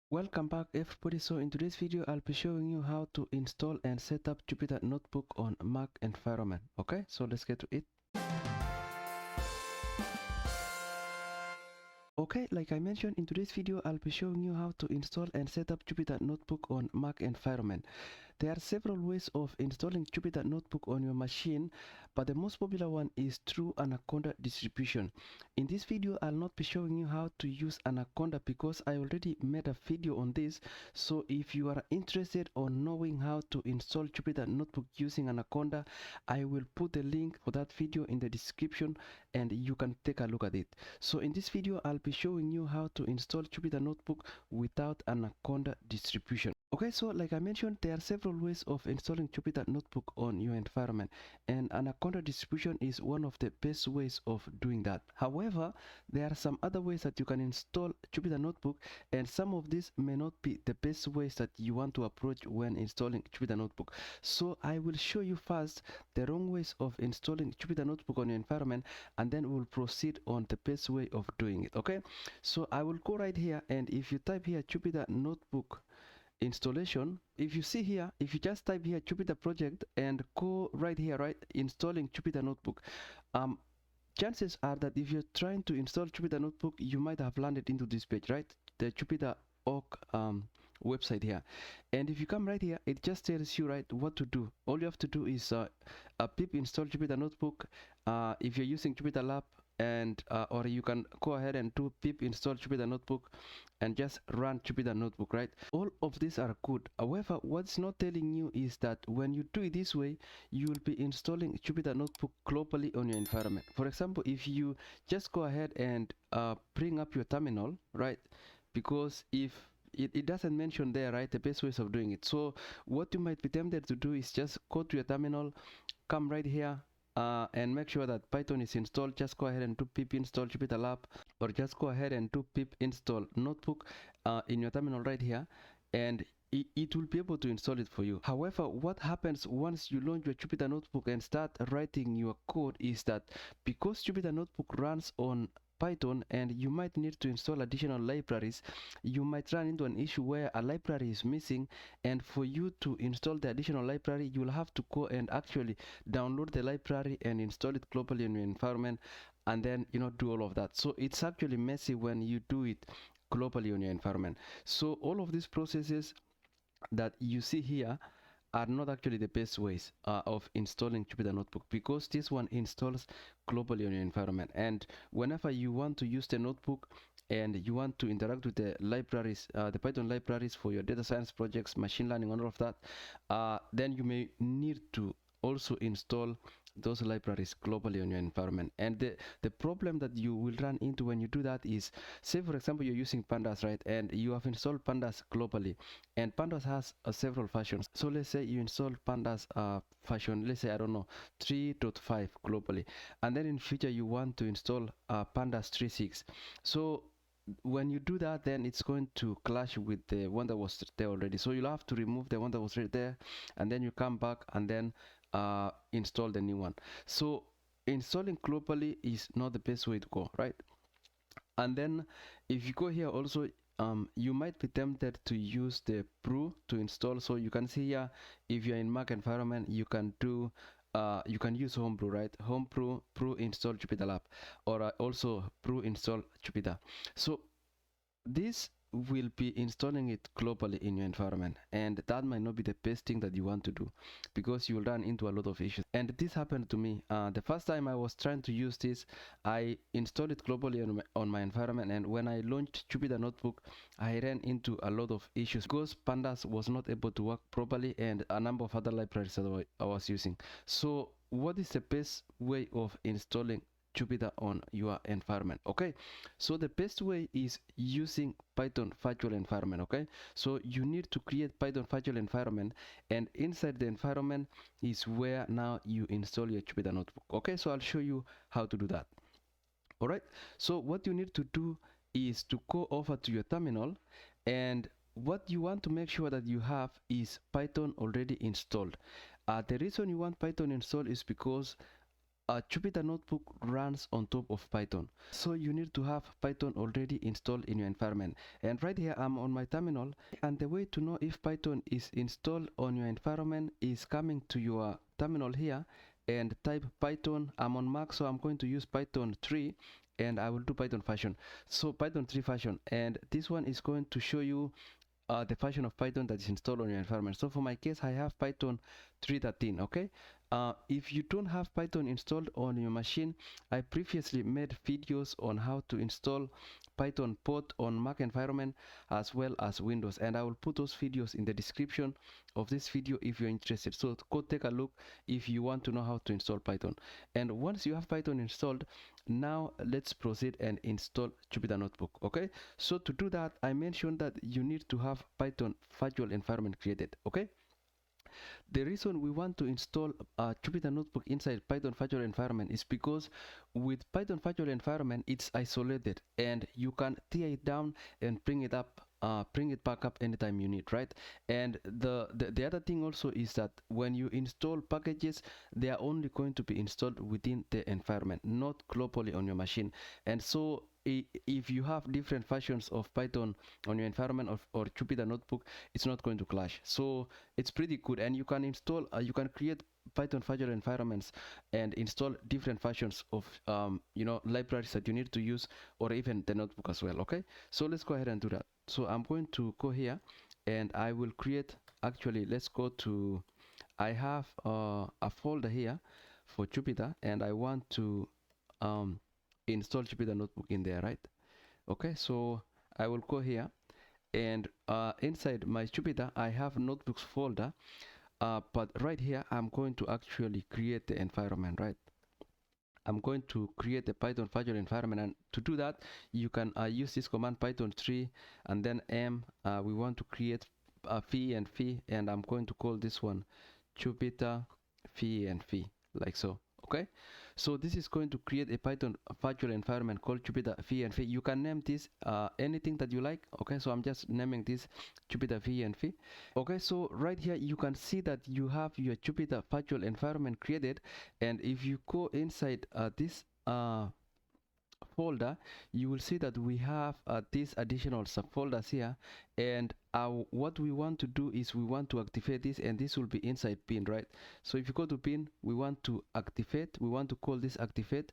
Welcome back everybody. So in today's video I'll be showing you how to install and set up Jupyter Notebook on Mac environment. Okay, so let's get to it. Okay, like I mentioned, in today's video I'll be showing you how to install and set up Jupyter Notebook on Mac environment. There are several ways of installing Jupyter Notebook on your machine, but the most popular one is through Anaconda distribution. In this video, I'll not be showing you how to use Anaconda because I already made a video on this. So if you are interested on knowing how to install Jupyter Notebook using Anaconda, I will put the link for that video in the description and you can take a look at it. So in this video, I'll be showing you how to install Jupyter Notebook without Anaconda distribution. Okay, so like I mentioned, there are several ways of installing Jupyter Notebook on your environment, and Anaconda distribution is one of the best ways of doing that. However, there are some other ways that you can install Jupyter Notebook, and some of these may not be the best ways that you want to approach when installing Jupyter Notebook. So I will show you first the wrong ways of installing Jupyter Notebook on your environment, and then we'll proceed on the best way of doing it. Okay, so I will go right here, and if you type here Jupyter Notebook installation, if you see here, if you just type here Jupyter project and go right here, right, installing Jupyter Notebook, chances are that if you're trying to install Jupyter Notebook, you might have landed into this page, right, the Jupyter.org website here. And if you come right here, it just tells you right what to do. All you have to do is pip install Jupyter Notebook if you're using Jupyter Lab, and or you can go ahead and do pip install Jupyter Notebook and just run Jupyter Notebook, right? All of these are good. However, what's not telling you is that when you do it this way, you will be installing Jupyter Notebook globally on your environment. For example, if you just go ahead and bring up your terminal, right? Because if it doesn't mention there, right, the best ways of doing it. So what you might be tempted to do is just go to your terminal, come right here, and make sure that Python is installed. Just go ahead and do pip install Jupyter Lab, or just go ahead and do pip install notebook in your terminal right here, and it will be able to install it for you. However, what happens once you launch your Jupyter Notebook and start writing your code is that because Jupyter Notebook runs on Python and you might need to install additional libraries, you might run into an issue where a library is missing, and for you to install the additional library, you will have to go and actually download the library and install it globally in your environment, and then do all of that. So it's actually messy when you do it globally on your environment. So all of these processes that you see here are not actually the best ways of installing Jupyter Notebook, because this one installs globally on your environment. And whenever you want to use the notebook and you want to interact with the libraries, the Python libraries for your data science projects, machine learning, and all of that, then you may need to also install those libraries globally on your environment. And the problem that you will run into when you do that is, say for example you're using pandas, right, and you have installed pandas globally, and pandas has several versions. So let's say you install pandas version, let's say, I don't know, 3.5 globally, and then in future you want to install pandas 3.6. So when you do that, then it's going to clash with the one that was there already. So you'll have to remove the one that was right there, and then you come back and then install the new one. So installing globally is not the best way to go, right? And then if you go here also, you might be tempted to use the brew to install. So you can see here, if you're in Mac environment, you can do you can use homebrew, right? Homebrew, brew install Jupyter Lab, or also brew install Jupyter. So this will be installing it globally in your environment, and that might not be the best thing that you want to do, because you will run into a lot of issues. And this happened to me the first time I was trying to use this. I installed it globally on my environment, and when I launched Jupyter Notebook, I ran into a lot of issues because pandas was not able to work properly, and a number of other libraries that I was using. So what is the best way of installing Jupyter on your environment? Okay, so the best way is using Python virtual environment. Okay, so you need to create Python virtual environment, and inside the environment is where now you install your Jupyter Notebook. Okay, so I'll show you how to do that. All right, so what you need to do is to go over to your terminal, and what you want to make sure that you have is Python already installed. The reason you want Python installed is because Jupyter Notebook runs on top of Python. So you need to have Python already installed in your environment. And right here I'm on my terminal, and the way to know if Python is installed on your environment is coming to your terminal here and type Python. I'm on Mac, so I'm going to use Python 3 and I will do Python version. So Python 3 version, and this one is going to show you the version of Python that is installed on your environment. So for my case, I have Python 3.13. Okay. If you don't have Python installed on your machine, I previously made videos on how to install Python both on Mac environment as well as Windows, and I will put those videos in the description of this video if you're interested. So go take a look if you want to know how to install Python. And once you have Python installed, now let's proceed and install Jupyter Notebook. Okay, so to do that, I mentioned that you need to have Python virtual environment created. Okay, the reason we want to install Jupyter Notebook inside Python virtual environment is because with Python virtual environment, it's isolated and you can tear it down and bring it up, bring it back up anytime you need, right? And the other thing also is that when you install packages, they are only going to be installed within the environment, not globally on your machine. And so if you have different versions of Python on your environment or Jupyter Notebook, it's not going to clash. So it's pretty good, and you can install, you can create Python virtual environments and install different versions of libraries that you need to use, or even the notebook as well. Okay, so let's go ahead and do that. So I'm going to go here and I will create, actually let's go to, I have a folder here for Jupyter, and I want to install Jupyter Notebook in there, right? Okay, so I will go here, and inside my Jupyter I have notebooks folder, but right here I'm going to actually create the environment, right? I'm going to create a Python virtual environment, and to do that you can use this command Python 3 and then m. We want to create v and v, and I'm going to call this one Jupyter v and v, like so. Okay, so this is going to create a Python virtual environment called Jupyter v and v. You can name this anything that you like. Okay, so I'm just naming this Jupyter v and v. Okay, so right here you can see that you have your Jupyter virtual environment created, and if you go inside this folder, you will see that we have these additional subfolders here, and what we want to do is we want to activate this, and this will be inside bin, right? So if you go to bin, we want to activate, we want to call this activate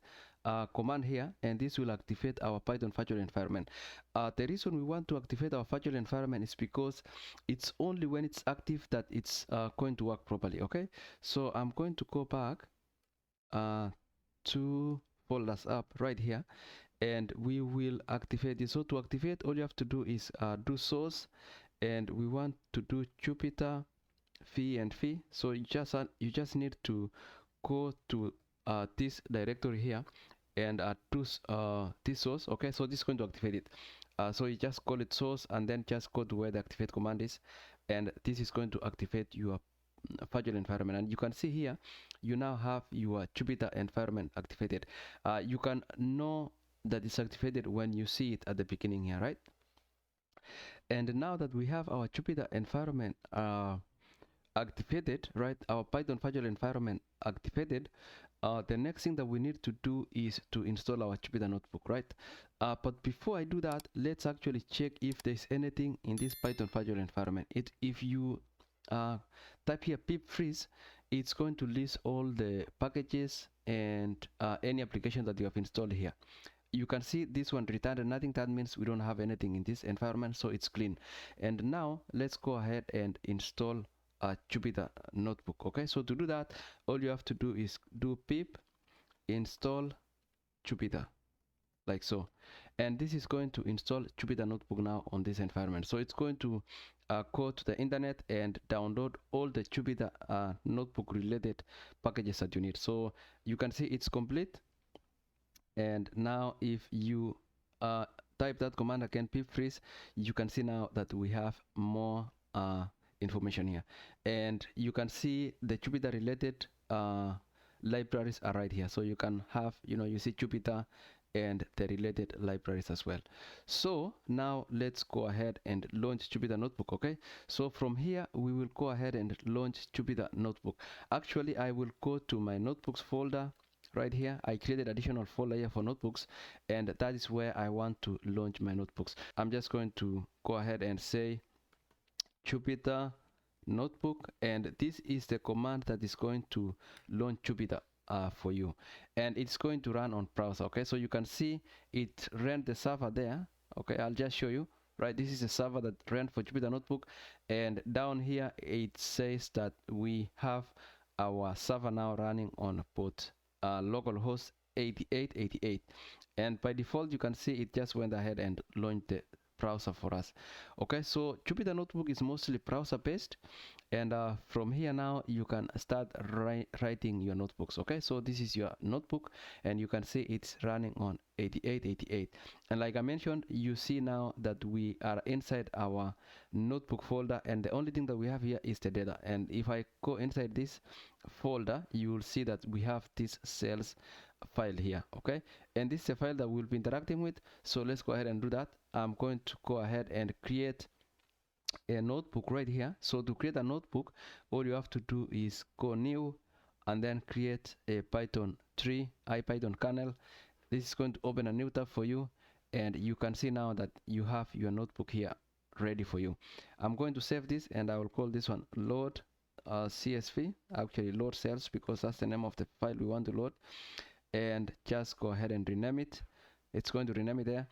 command here, and this will activate our Python virtual environment. The reason we want to activate our virtual environment is because it's only when it's active that it's going to work properly. Okay, so I'm going to go back to folders up right here, and we will activate this. So to activate, all you have to do is do source, and we want to do Jupyter v and v. So you just need to go to this directory here and do this source. Okay, so this is going to activate it. So you just call it source and then just go to where the activate command is, and this is going to activate your virtual environment. And you can see here you now have your Jupyter environment activated. You can know that it's activated when you see it at the beginning here, right? And now that we have our Jupyter environment activated, right, our Python virtual environment activated, the next thing that we need to do is to install our Jupyter Notebook, right? But before I do that, let's actually check if there's anything in this Python virtual environment. If you type here pip freeze, it's going to list all the packages and any application that you have installed here. You can see this one returned nothing. That means we don't have anything in this environment, so it's clean. And now let's go ahead and install a Jupyter Notebook. Okay, so to do that, all you have to do is do pip install Jupyter, like so, and this is going to install Jupyter Notebook now on this environment. So it's going to go to the internet and download all the Jupyter Notebook related packages that you need. So you can see it's complete, and now if you type that command again, pip freeze, you can see now that we have more information here, and you can see the Jupyter related libraries are right here. So you can have, you see Jupyter and the related libraries as well. So now let's go ahead and launch Jupyter Notebook. Okay, so from here we will go ahead and launch Jupyter Notebook. Actually, I will go to my notebooks folder right here. I created additional folder here for notebooks, and that is where I want to launch my notebooks. I'm just going to go ahead and say Jupyter Notebook, and this is the command that is going to launch Jupyter for you, and it's going to run on browser. Okay, so you can see it ran the server there. Okay, I'll just show you. Right, this is a server that ran for Jupyter Notebook, and down here it says that we have our server now running on port localhost 8888, and by default you can see it just went ahead and launched the browser for us. Okay, so Jupyter Notebook is mostly browser based, and from here now you can start writing your notebooks. Okay, so this is your notebook, and you can see it's running on 8888, and like I mentioned, you see now that we are inside our notebook folder, and the only thing that we have here is the data. And if I go inside this folder, you will see that we have this sales file here. Okay, and this is a file that we'll be interacting with, so let's go ahead and do that. I'm going to go ahead and create a notebook right here. So to create a notebook, all you have to do is go new and then create a Python 3 IPython kernel. This is going to open a new tab for you, and you can see now that you have your notebook here ready for you. I'm going to save this, and I will call this one load CSV, actually load sales, because that's the name of the file we want to load, and just go ahead and rename it. It's going to rename it there,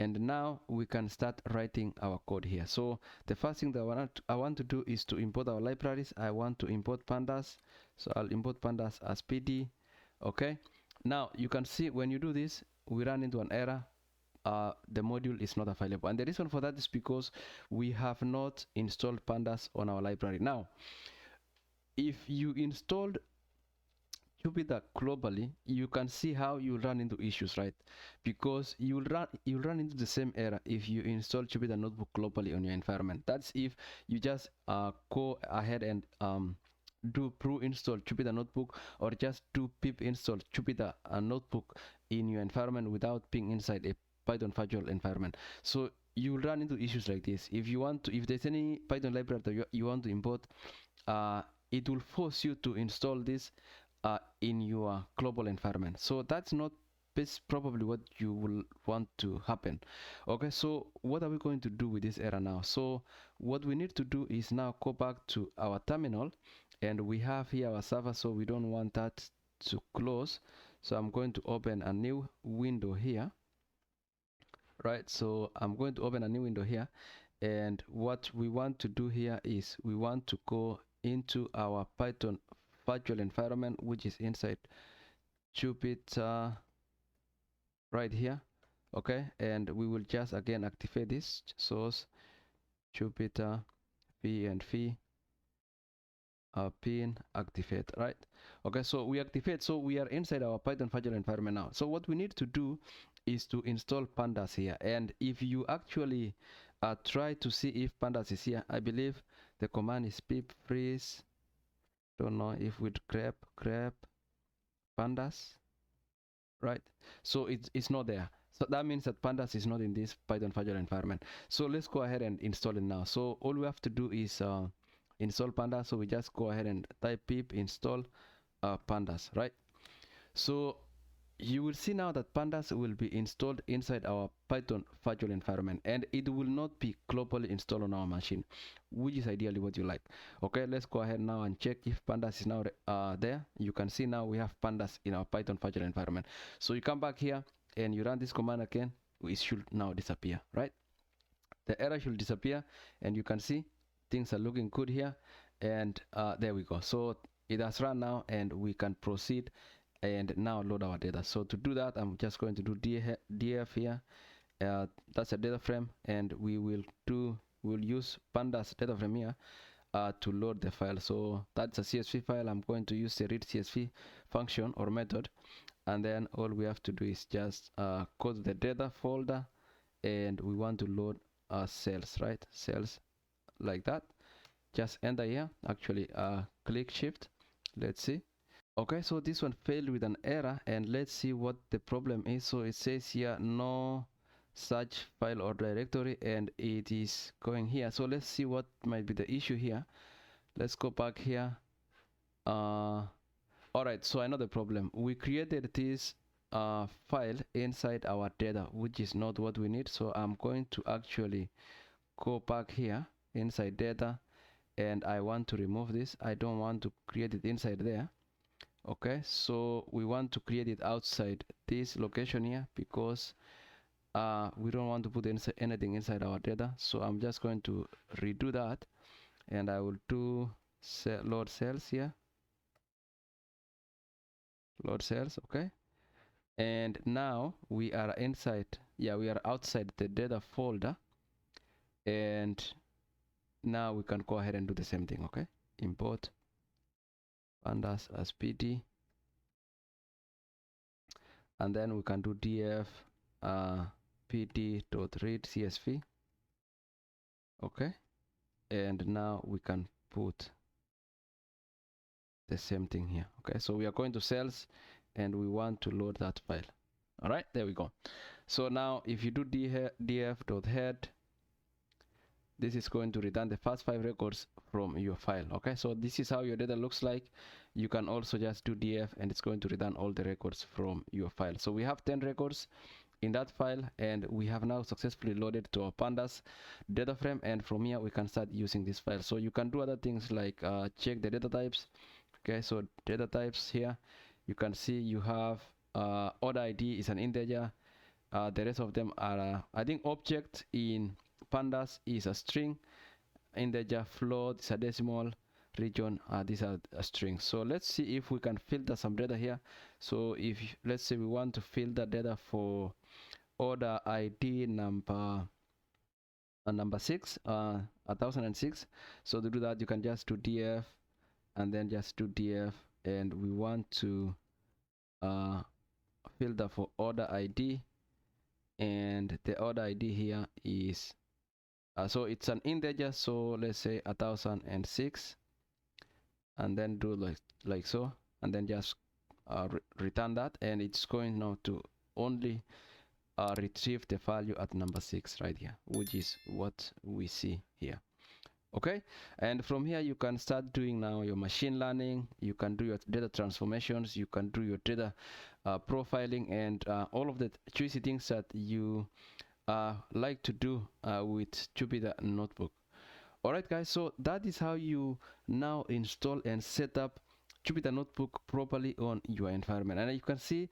and now we can start writing our code here. So the first thing that I want to do is to import our libraries. I want to import pandas, so I'll import pandas as PD. Okay, now you can see when you do this, we run into an error. The module is not available, and the reason for that is because we have not installed pandas on our library. Now if you installed Jupyter globally, you can see how you run into issues, right? Because you'll run into the same error if you install Jupyter Notebook globally on your environment. That's if you just go ahead and do brew install Jupyter Notebook, or just do pip install Jupyter Notebook in your environment without being inside a Python virtual environment. So you will run into issues like this. If there's any Python library that you want to import, it will force you to install this in your global environment. So that's not probably what you will want to happen. Okay, so what are we going to do with this error now? So what we need to do is now go back to our terminal, and we have here our server, so we don't want that to close. So I'm going to open a new window here. Right, so I'm going to open a new window here, and what we want to do here is we want to go into our Python virtual environment, which is inside Jupyter right here. Okay, and we will just again activate this source Jupyter v pin activate. Right, okay, so we activate, so we are inside our Python virtual environment now. So what we need to do is to install pandas here, and if you actually try to see if pandas is here, I believe the command is pip freeze. Don't know if we'd grab pandas, right? So it's not there. So that means that pandas is not in this Python virtual environment. So let's go ahead and install it now. So all we have to do is install pandas. So we just go ahead and type pip install pandas, right? So you will see now that pandas will be installed inside our Python virtual environment, and it will not be globally installed on our machine, which is ideally what you like. Okay, let's go ahead now and check if pandas is now there. You can see now we have pandas in our Python virtual environment. So you come back here and you run this command again, it should now disappear, right? The error should disappear, and you can see things are looking good here, and there we go. So it has run now, and we can proceed and now load our data. So to do that, I'm just going to do df here. That's a data frame, and we'll use pandas data frame here to load the file. So that's a CSV file. I'm going to use the read CSV function or method, and then all we have to do is just go to the data folder, and we want to load cells, right? Cells like that. Just enter here. Actually, click shift. Let's see. Okay, so this one failed with an error, and let's see what the problem is. So it says here no such file or directory, and it is going here. So let's see what might be the issue here. Let's go back here. All right, so another problem. We created this file inside our data, which is not what we need. So I'm going to actually go back here inside data, and I want to remove this. I don't want to create it inside there. Okay, so we want to create it outside this location here, because we don't want to put anything inside our data. So I'm just going to redo that, and I will do load cells here, load cells. Okay, and now we are inside, we are outside the data folder, and now we can go ahead and do the same thing. Okay, import pandas as pd, and then we can do df pd.read csv. Okay, and now we can put the same thing here. Okay, so we are going to cells and we want to load that file. All right, there we go. So now if you do df.head, this is going to return the first 5 records from your file. Okay, so this is how your data looks like. You can also just do df and it's going to return all the records from your file. So we have 10 records in that file, and we have now successfully loaded to our pandas data frame, and from here we can start using this file. So you can do other things like check the data types. Okay, so data types here, you can see you have order ID is an integer. The rest of them are I think object in pandas is a string, integer, float is a decimal, region these are a string. So let's see if we can filter some data here. So if let's say we want to filter data for order ID number 6, 1006. So to do that, you can just do df and then just do df, and we want to filter for order ID, and the order ID here is so it's an integer, so let's say 1006, and then do like so, and then just return that, and it's going now to only retrieve the value at number 6 right here, which is what we see here. Okay, and from here you can start doing now your machine learning, you can do your data transformations, you can do your data profiling, and all of the juicy things that you like to do with Jupyter Notebook. Alright guys, so that is how you now install and set up Jupyter Notebook properly on your environment. And you can see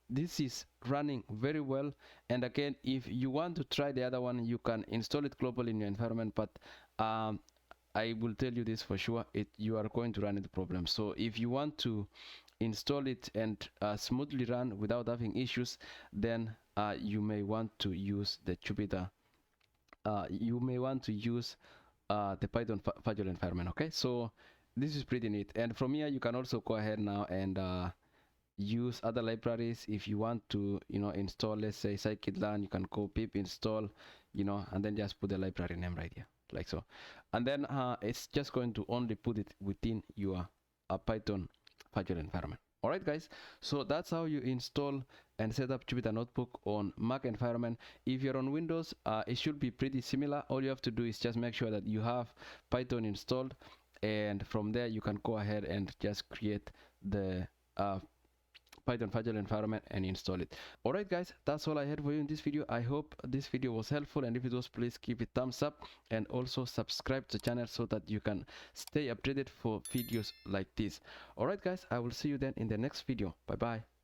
this is running very well. And again, if you want to try the other one, you can install it globally in your environment, but I will tell you this for sure, you are going to run into problems. So if you want to install it and smoothly run without having issues, then you may want to use the Jupyter. You may want to use the Python virtual environment. Okay, so this is pretty neat. And from here, you can also go ahead now and use other libraries. If you want to, install, let's say scikit-learn, you can go pip install, and then just put the library name right here, like so. And then it's just going to only put it within your Python virtual environment. All right, guys, so that's how you install and set up Jupyter Notebook on Mac environment. If you're on Windows, it should be pretty similar. All you have to do is just make sure that you have Python installed, and from there you can go ahead and just create the Python virtual environment and install it. Alright guys, that's all I had for you in this video. I hope this video was helpful, and if it was, please give it thumbs up and also subscribe to the channel so that you can stay updated for videos like this. Alright guys, I will see you then in the next video. Bye bye.